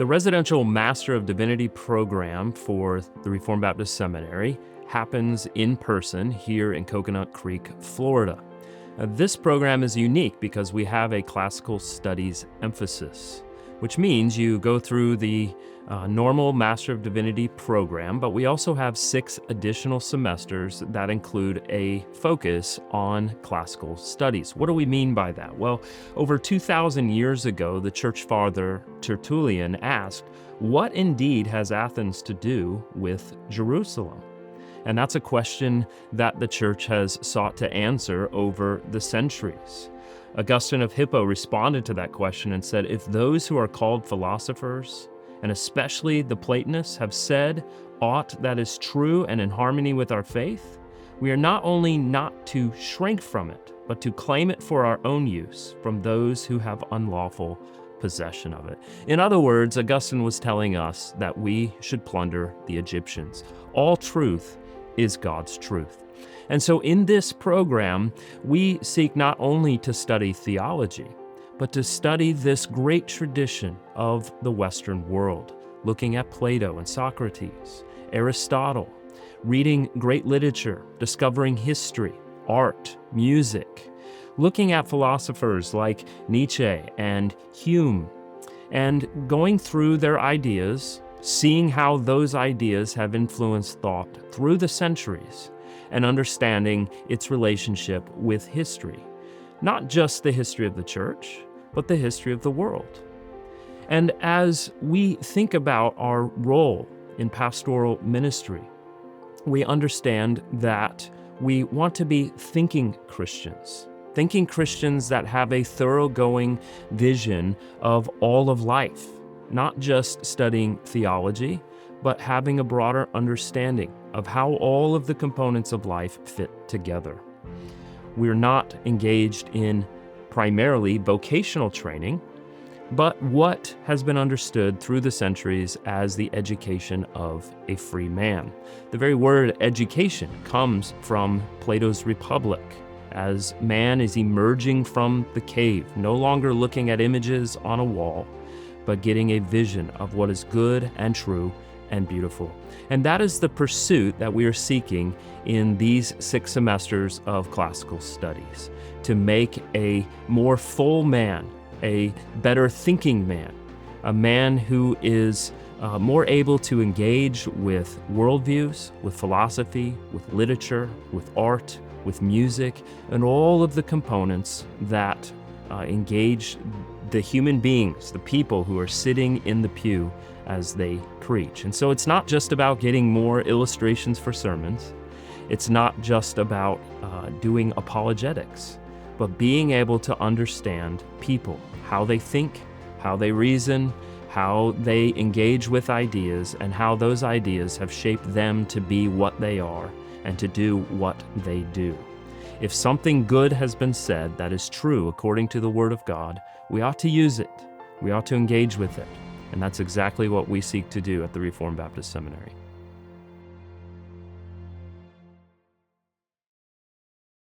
The residential Master of Divinity program for the Reformed Baptist Seminary happens in person here in Coconut Creek, Florida. This program is unique because we have a classical studies emphasis, which means you go through the normal Master of Divinity program, but we also have 6 additional semesters that include a focus on classical studies. What do we mean by that? Well, over 2,000 years ago, the church father Tertullian asked, "What indeed has Athens to do with Jerusalem?" And that's a question that the church has sought to answer over the centuries. Augustine of Hippo responded to that question and said, "If those who are called philosophers, and especially the Platonists, have said aught that is true and in harmony with our faith, we are not only not to shrink from it, but to claim it for our own use from those who have unlawful possession of it." In other words, Augustine was telling us that we should plunder the Egyptians. All truth is God's truth. And so in this program, we seek not only to study theology, but to study this great tradition of the Western world, looking at Plato and Socrates, Aristotle, reading great literature, discovering history, art, music, looking at philosophers like Nietzsche and Hume, and going through their ideas, seeing how those ideas have influenced thought through the centuries, and understanding its relationship with history. Not just the history of the church, but the history of the world. And as we think about our role in pastoral ministry, we understand that we want to be thinking Christians that have a thoroughgoing vision of all of life, not just studying theology, but having a broader understanding of how all of the components of life fit together. We're not engaged in primarily vocational training, but what has been understood through the centuries as the education of a free man. The very word education comes from Plato's Republic, as man is emerging from the cave, no longer looking at images on a wall, but getting a vision of what is good and true and beautiful. And that is the pursuit that we are seeking in these 6 semesters of classical studies, to make a more full man, a better thinking man, a man who is more able to engage with worldviews, with philosophy, with literature, with art, with music, and all of the components that engage the human beings, the people who are sitting in the pew as they preach. And so it's not just about getting more illustrations for sermons. It's not just about doing apologetics, but being able to understand people, how they think, how they reason, how they engage with ideas, and how those ideas have shaped them to be what they are and to do what they do. If something good has been said that is true according to the Word of God, we ought to use it. We ought to engage with it. And that's exactly what we seek to do at the Reformed Baptist Seminary.